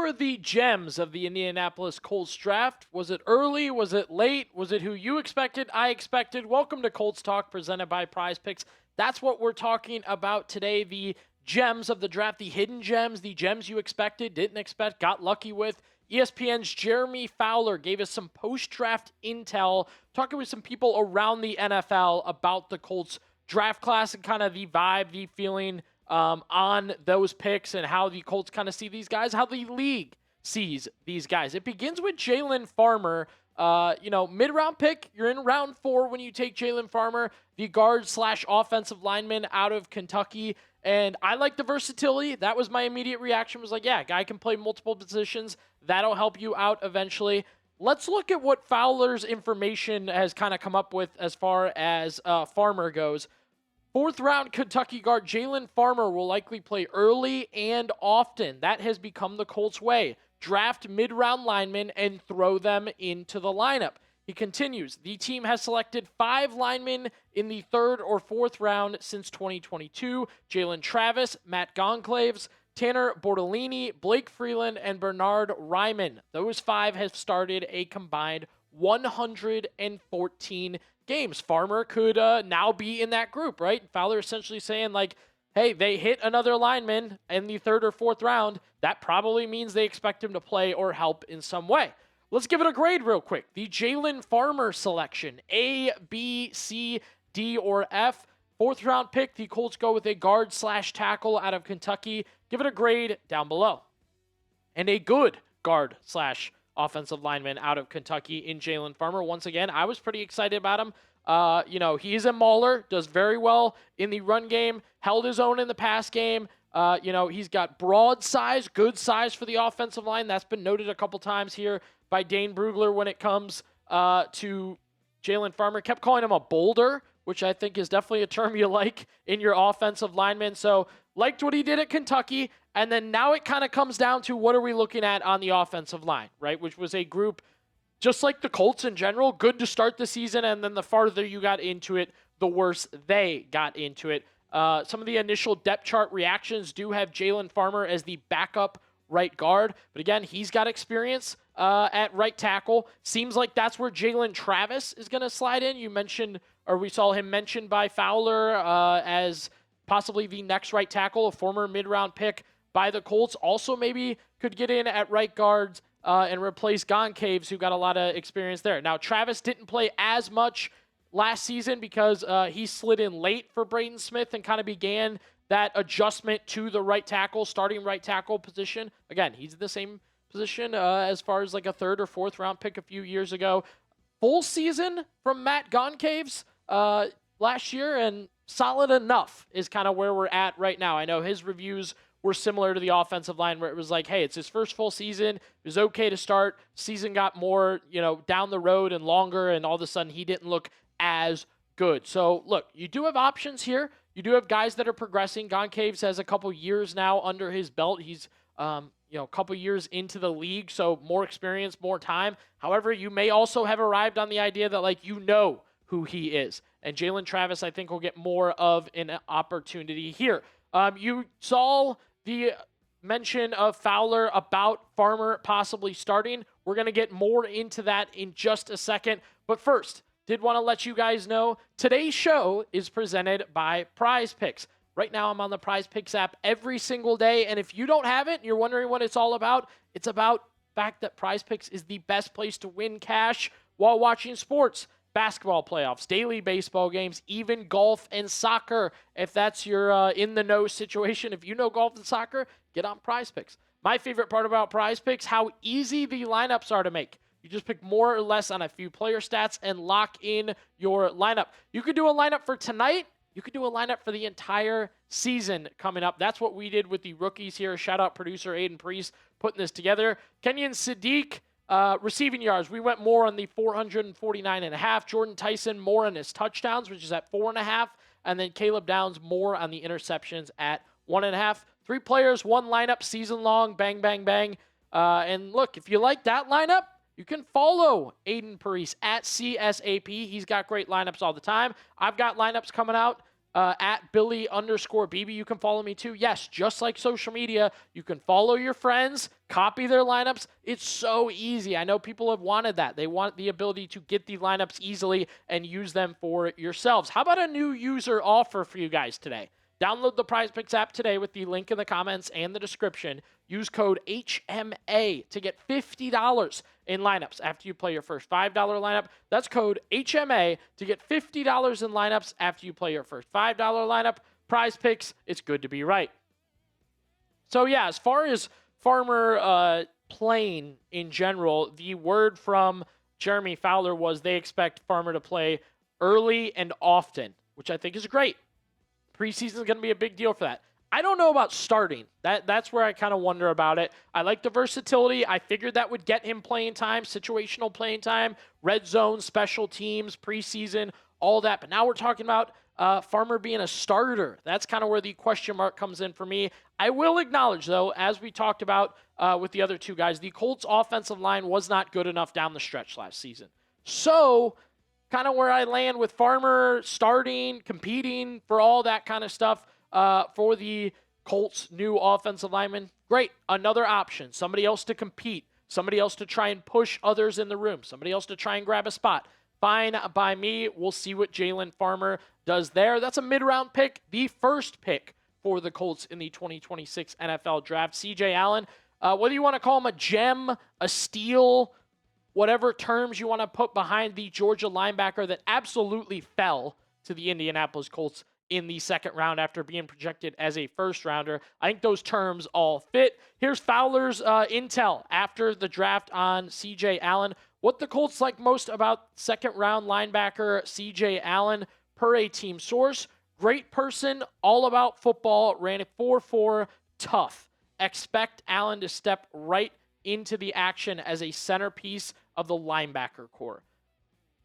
were the gems of the Indianapolis Colts draft? Was it early? Was it late? Was it who you expected? I expected. Welcome to Colts Talk, presented by PrizePicks. That's what we're talking about today. The gems of the draft, the hidden gems, the gems you expected, didn't expect, got lucky with. ESPN's Jeremy Fowler gave us some post-draft intel, talking with some people around the NFL about the Colts draft class and kind of the vibe, the feeling on those picks and how the Colts kind of see these guys, how the league sees these guys. It begins with Jalen Farmer. Mid-round pick. You're in round 4 when you take Jalen Farmer, the guard/offensive lineman out of Kentucky. And I like the versatility. That was my immediate reaction, was like, yeah, guy can play multiple positions. That'll help you out eventually. Let's look at what Fowler's information has kind of come up with as far as Farmer goes. 4th round Kentucky guard Jalen Farmer will likely play early and often. That has become the Colts' way. Draft mid-round linemen and throw them into the lineup. He continues, the team has selected 5 linemen in the 3rd or 4th round since 2022. Jalen Travis, Matt Goncalves, Tanner Bortolini, Blake Freeland, and Bernard Ryman. Those 5 have started a combined 114 games. Farmer could now be in that group, right? Fowler essentially saying, like, hey, they hit another lineman in the 3rd or 4th round. That probably means they expect him to play or help in some way. Let's give it a grade real quick. The Jalen Farmer selection, A, B, C, D, or F. 4th round pick, the Colts go with a guard/tackle out of Kentucky. Give it a grade down below. And a good guard/offensive lineman out of Kentucky in Jalen Farmer. Once again, I was pretty excited about him. He's a mauler, does very well in the run game, held his own in the pass game. He's got broad size, good size for the offensive line. That's been noted a couple times here by Dane Brugler when it comes to Jalen Farmer. Kept calling him a boulder, which I think is definitely a term you like in your offensive lineman. So liked what he did at Kentucky. And then now it kind of comes down to what are we looking at on the offensive line, right? Which was a group, just like the Colts in general, good to start the season. And then the farther you got into it, the worse they got into it. Some of the initial depth chart reactions do have Jalen Farmer as the backup right guard. But again, he's got experience at right tackle. Seems like that's where Jalen Travis is going to slide in. You mentioned, or we saw him mentioned by Fowler as possibly the next right tackle, a former mid-round pick by the Colts. Also maybe could get in at right guards and replace Goncalves, who got a lot of experience there. Now, Travis didn't play as much last season because he slid in late for Braden Smith and kind of began that adjustment to the right tackle, starting right tackle position. Again, he's the same position as far as like a 3rd or 4th round pick a few years ago. Full season from Matt Goncalves last year, and solid enough is kind of where we're at right now. I know his reviews were similar to the offensive line, where it was like, hey, it's his first full season. It was okay to start. Season got more, down the road and longer, and all of a sudden he didn't look as good. So, look, you do have options here. You do have guys that are progressing. Goncalves has a couple years now under his belt. He's, a couple years into the league, so more experience, more time. However, you may also have arrived on the idea that, who he is. And Jalen Travis, I think, will get more of an opportunity here. You saw the mention of Fowler about Farmer possibly starting. We're going to get more into that in just a second. But first, did want to let you guys know today's show is presented by PrizePicks. Right now, I'm on the PrizePicks app every single day. And if you don't have it and you're wondering what it's all about, it's about the fact that PrizePicks is the best place to win cash while watching sports. Basketball playoffs, daily baseball games, even golf and soccer. If that's your in-the-know situation, if you know golf and soccer, get on PrizePicks. My favorite part about PrizePicks, how easy the lineups are to make. You just pick more or less on a few player stats and lock in your lineup. You could do a lineup for tonight. You could do a lineup for the entire season coming up. That's what we did with the rookies here. Shout out producer Aiden Priest putting this together. Kenyon Sadiq, receiving yards, we went more on the 449.5. Jordan Tyson more on his touchdowns, which is at 4.5. And then Caleb Downs more on the interceptions at 1.5. 3 players, 1 lineup, season long, bang, bang, bang. And look, if you like that lineup, you can follow Aiden Priest at CSAP. He's got great lineups all the time. I've got lineups coming out at Billy_Beebe. You can follow me too. Yes, just like social media, you can follow your friends, copy their lineups. It's so easy. I know people have wanted that. They want the ability to get the lineups easily and use them for yourselves. How about a new user offer for you guys today? Download the PrizePicks app today with the link in the comments and the description. Use code HMA to get $50 in lineups after you play your first $5 lineup. That's code HMA to get $50 in lineups after you play your first $5 lineup. PrizePicks, it's good to be right. So yeah, as far as Farmer playing in general, the word from Jeremy Fowler was they expect Farmer to play early and often, which I think is great. Preseason is going to be a big deal for that. I don't know about starting. That's where I kind of wonder about it. I like the versatility. I figured that would get him playing time, situational playing time, red zone, special teams, preseason, all that. But now we're talking about Farmer being a starter. That's kind of where the question mark comes in for me. I will acknowledge, though, as we talked about with the other two guys, the Colts offensive line was not good enough down the stretch last season. So kind of where I land with Farmer starting, competing for all that kind of stuff for the Colts' new offensive lineman. Great. Another option. Somebody else to compete. Somebody else to try and push others in the room. Somebody else to try and grab a spot. Fine by me. We'll see what Jalen Farmer does there. That's a mid-round pick, the first pick for the Colts in the 2026 NFL Draft. C.J. Allen, whether you want to call him a gem, a steal, whatever terms you want to put behind the Georgia linebacker that absolutely fell to the Indianapolis Colts in the second round after being projected as a first rounder. I think those terms all fit. Here's Fowler's intel after the draft on C.J. Allen. What the Colts like most about second round linebacker C.J. Allen per a team source. Great person, all about football, ran a 4.4, tough. Expect Allen to step right into the action as a centerpiece of the linebacker core.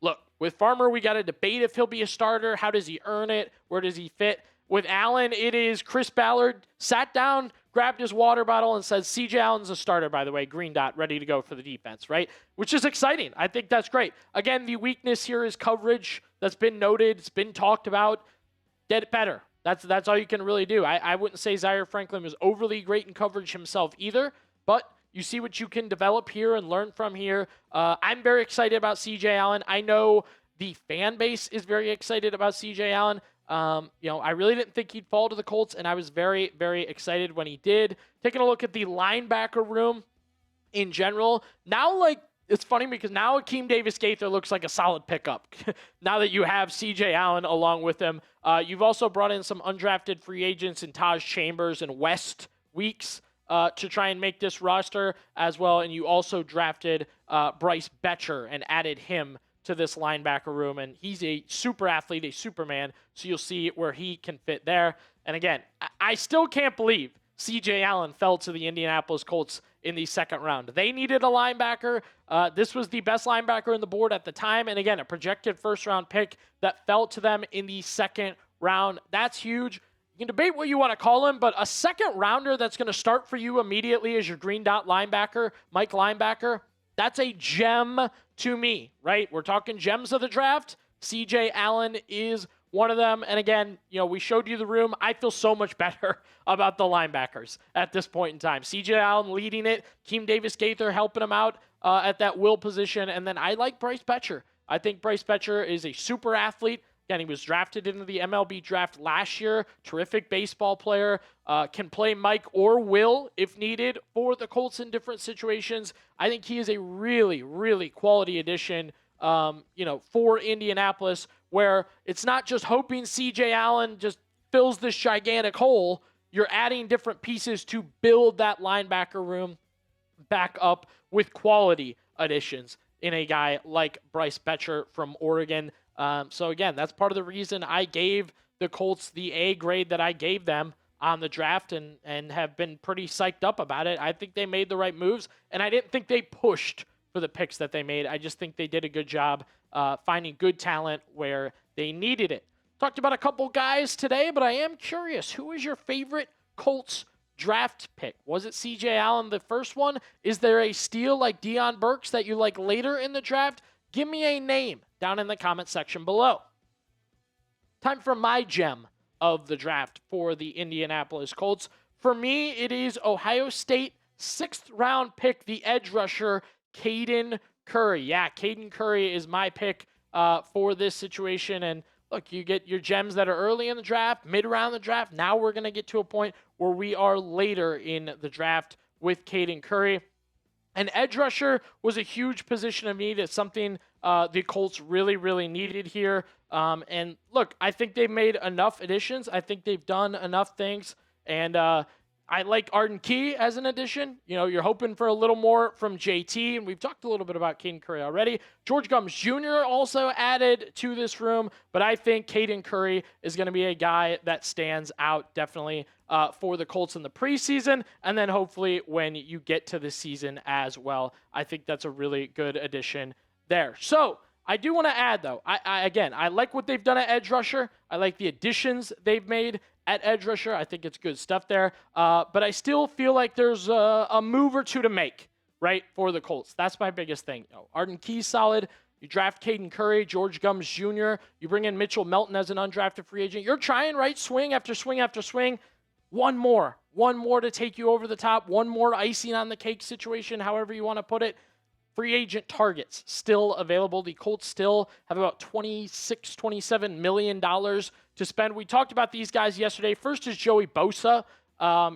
Look, with Farmer, we got to debate if he'll be a starter. How does he earn it? Where does he fit? With Allen, it is Chris Ballard sat down, grabbed his water bottle, and said, C.J. Allen's a starter, by the way, green dot, ready to go for the defense, right? Which is exciting. I think that's great. Again, the weakness here is coverage. That's been noted. It's been talked about. Get it better. That's all you can really do. I wouldn't say Zaire Franklin was overly great in coverage himself either, but you see what you can develop here and learn from here. I'm very excited about C.J. Allen. I know the fan base is very excited about C.J. Allen. I really didn't think he'd fall to the Colts, and I was very, very excited when he did. Taking a look at the linebacker room in general. Now, it's funny because now Akeem Davis-Gaither looks like a solid pickup. Now that you have C.J. Allen along with him. You've also brought in some undrafted free agents in Taj Chambers and West Weeks to try and make this roster as well. And you also drafted Bryce Betcher and added him to this linebacker room. And he's a super athlete, a superman. So you'll see where he can fit there. And again, I still can't believe C.J. Allen fell to the Indianapolis Colts in the second round. They needed a linebacker. This was the best linebacker on the board at the time. And again, a projected first-round pick that fell to them in the second round. That's huge. You can debate what you want to call him, but a second-rounder that's going to start for you immediately as your green dot linebacker, Mike linebacker, that's a gem to me, right? We're talking gems of the draft. C.J. Allen is one of them. And again, we showed you the room. I feel so much better about the linebackers at this point in time. C.J. Allen leading it. Akeem Davis-Gaither helping him out at that will position. And then I like Bryce Betcher. I think Bryce Betcher is a super athlete. Again, he was drafted into the MLB draft last year. Terrific baseball player. Can play Mike or Will if needed for the Colts in different situations. I think he is a really, really quality addition for Indianapolis, where it's not just hoping C.J. Allen just fills this gigantic hole. You're adding different pieces to build that linebacker room back up with quality additions in a guy like Bryce Betcher from Oregon. So again, that's part of the reason I gave the Colts the A grade that I gave them on the draft and have been pretty psyched up about it. I think they made the right moves, and I didn't think they pushed for the picks that they made. I just think they did a good job finding good talent where they needed it. Talked about a couple guys today, but I am curious, who is your favorite Colts draft pick? Was it C.J. Allen, the first one? Is there a steal like Deion Burks that you like later in the draft? Give me a name down in the comment section below. Time for my gem of the draft for the Indianapolis Colts. For me, it is Ohio State 6th round pick, the edge rusher, Caden Curry. Yeah, Caden Curry is my pick for this situation. And look, you get your gems that are early in the draft, mid-round the draft. Now we're going to get to a point where we are later in the draft with Caden Curry. An edge rusher was a huge position of need. It's something the Colts really, really needed here. And look, I think they've made enough additions. I think they've done enough things. And I like Arden Key as an addition. You know, you're hoping for a little more from JT, and we've talked a little bit about Caden Curry already. George Gumbs Jr. also added to this room, but I think Caden Curry is going to be a guy that stands out definitely for the Colts in the preseason, and then hopefully when you get to the season as well. I think that's a really good addition there. So I do want to add, though, I like what they've done at edge rusher. I like the additions they've made at edge rusher. I think it's good stuff there. But I still feel like there's a move or two to make, right, for the Colts. That's my biggest thing. You know, Arden Key's solid. You draft Caden Curry, George Gumbs Jr. You bring in Mitchell Melton as an undrafted free agent. You're trying, right, swing after swing after swing. One more to take you over the top. One more icing on the cake situation, however you want to put it. Free agent targets still available. The Colts still have about $27 million to spend. We talked about these guys yesterday. First is Joey Bosa.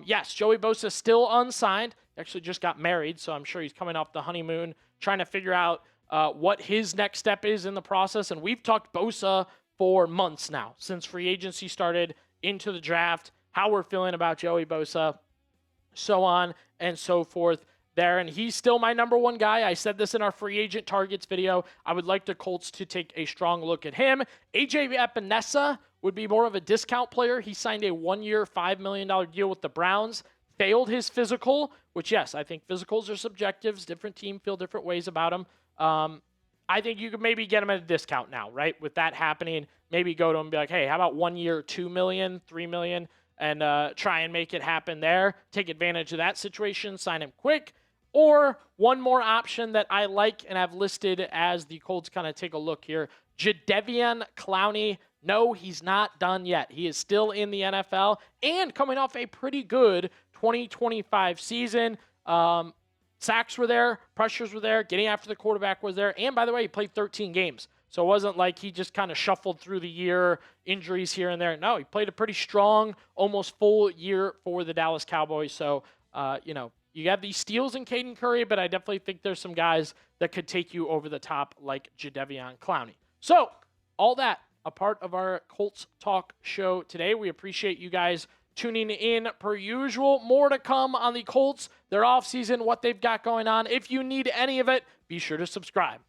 Yes, Joey Bosa still unsigned. Actually just got married, so I'm sure he's coming off the honeymoon, trying to figure out what his next step is in the process. And we've talked Bosa for months now, since free agency started into the draft, how we're feeling about Joey Bosa, so on and so forth there. And he's still my number one guy. I said this in our free agent targets video. I would like the Colts to take a strong look at him. AJ Epenesa would be more of a discount player. He signed a 1-year, $5 million deal with the Browns, failed his physical, which, yes, I think physicals are subjectives. Different team feel different ways about them. I think you could maybe get him at a discount now, right? With that happening, maybe go to him and be like, hey, how about 1 year, $2 million, $3 million, and try and make it happen there. Take advantage of that situation, sign him quick. Or one more option that I like and have listed as the Colts kind of take a look here, Jadeveon Clowney. No, he's not done yet. He is still in the NFL and coming off a pretty good 2025 season. Sacks were there, pressures were there, getting after the quarterback was there. And by the way, he played 13 games. So it wasn't like he just kind of shuffled through the year, injuries here and there. No, he played a pretty strong, almost full year for the Dallas Cowboys. So, you have these steals in Caden Curry, but I definitely think there's some guys that could take you over the top like Jadeveon Clowney. So, all that a part of our Colts Talk show today. We appreciate you guys tuning in per usual. More to come on the Colts, their offseason, what they've got going on. If you need any of it, be sure to subscribe.